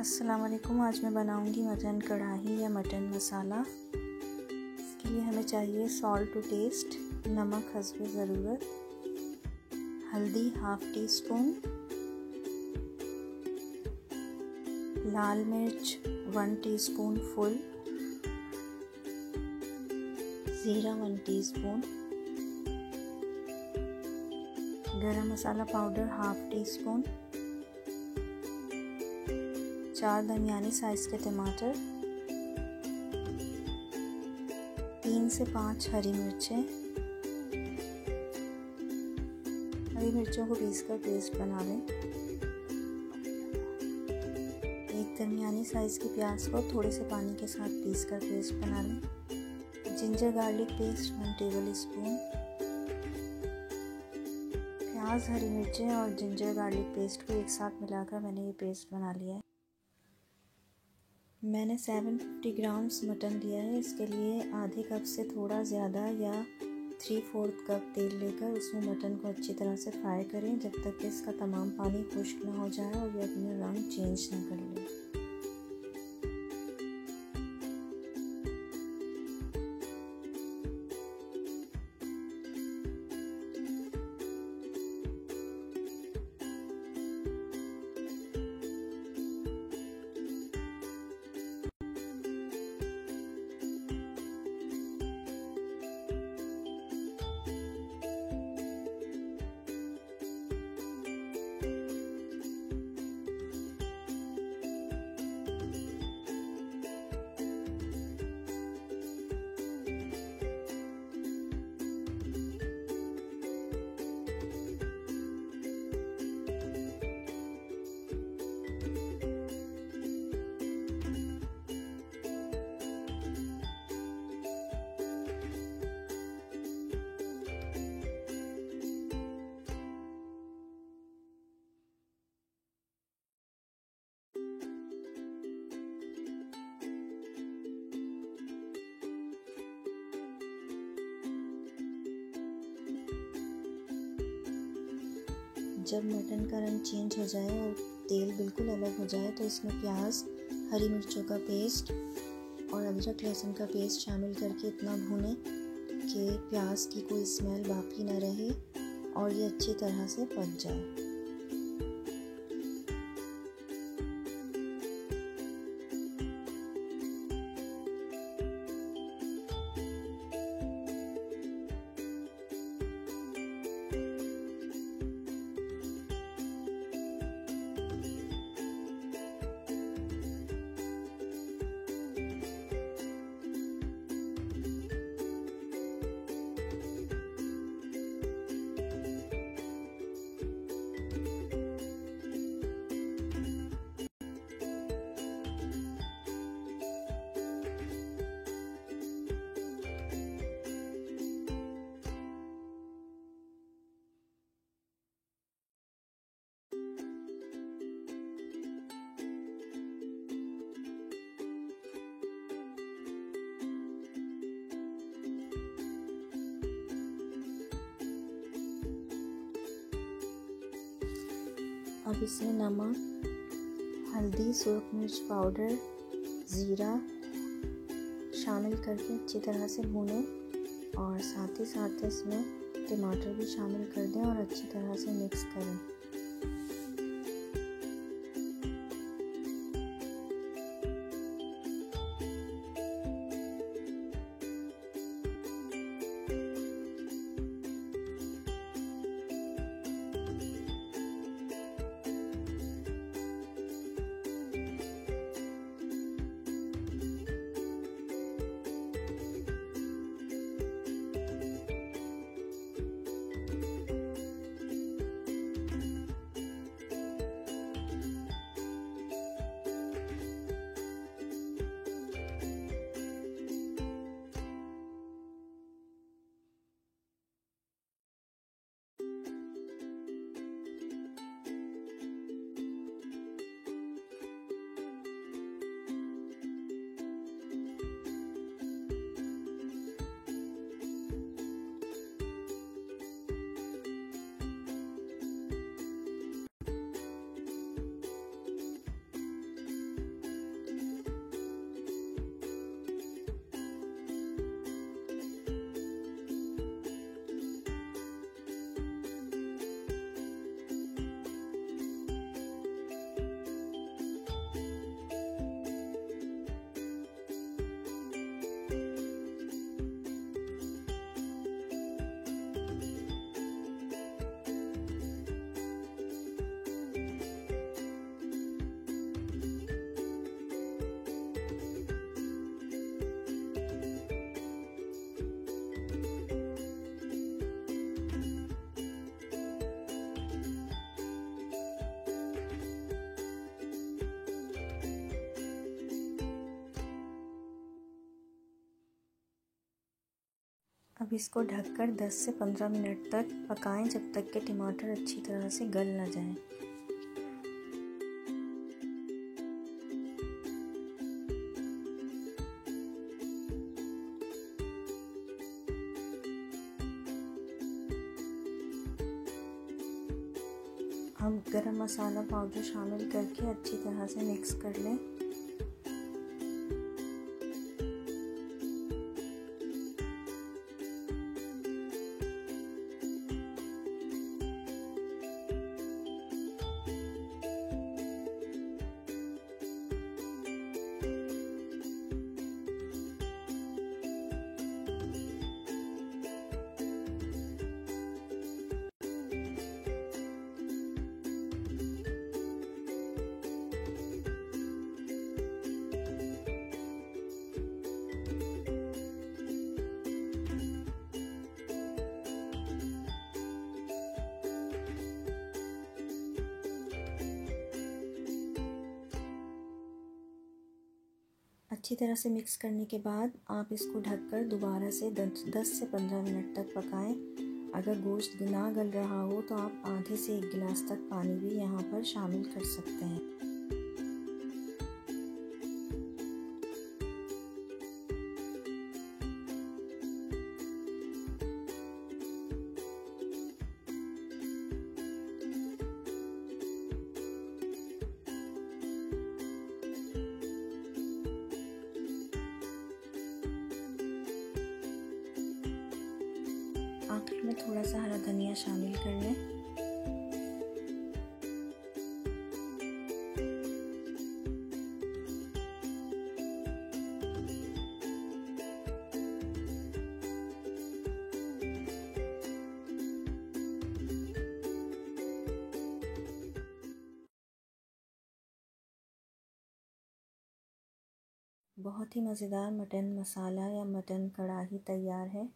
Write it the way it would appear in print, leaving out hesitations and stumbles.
अस्सलाम वालेकुम। आज मैं बनाऊंगी मटन कढ़ाई या मटन मसाला। इसके लिए हमें चाहिए सॉल्ट टू टेस्ट, नमक हस्बे ज़रूरत, हल्दी हाफ टी स्पून, लाल मिर्च 1 टीस्पून फुल, ज़ीरा 1 teaspoon, garam masala powder half teaspoon, 4 दरमियानी साइज़ के टमाटर, 3 से 5 हरी मिर्चें। हरी मिर्चों को पीसकर पेस्ट बना लें। 1 दरमियानी साइज़ की प्याज को थोड़े से पानी के साथ पीसकर पेस्ट बना लें। Ginger garlic paste 1 table spoon. प्याज, हरी मिर्चें और जिंजर गार्लिक पेस्ट को एक साथ मिलाकर मैंने ये पेस्ट बना लिया है। मैंने 750 ग्राम्स मटन लिया है। इसके लिए आधे कप से थोड़ा ज़्यादा या 3/4 कप तेल लेकर उसमें मटन को अच्छी तरह से फ्राई करें जब तक कि इसका तमाम पानी खुश्क ना हो जाए और ये अपना रंग चेंज ना कर ले। जब मटन का रंग चेंज हो जाए और तेल बिल्कुल अलग हो जाए तो इसमें प्याज, हरी मिर्चों का पेस्ट और अदरक लहसुन का पेस्ट शामिल करके इतना भूनें कि प्याज की कोई स्मेल बाकी ना रहे और ये अच्छी तरह से पक जाए। अब इसमें नमक, हल्दी, सुरख मिर्च पाउडर, ज़ीरा शामिल करके अच्छी तरह से भूनें और साथ ही साथ इसमें टमाटर भी शामिल कर दें और अच्छी तरह से मिक्स करें। अब इसको ढककर 10 से 15 मिनट तक पकाएं, जब तक कि टमाटर अच्छी तरह से गल ना जाए। अब गरम मसाला पाउडर शामिल करके अच्छी तरह से मिक्स कर लें। अच्छी तरह से मिक्स करने के बाद आप इसको ढककर दोबारा से 10 से 15 मिनट तक पकाएं। अगर गोश्त ना गल रहा हो तो आप आधे से 1 गिलास तक पानी भी यहाँ पर शामिल कर सकते हैं। आखिर में थोड़ा सा हरा धनिया शामिल कर लें। बहुत ही मज़ेदार मटन मसाला या मटन कढ़ाई तैयार है।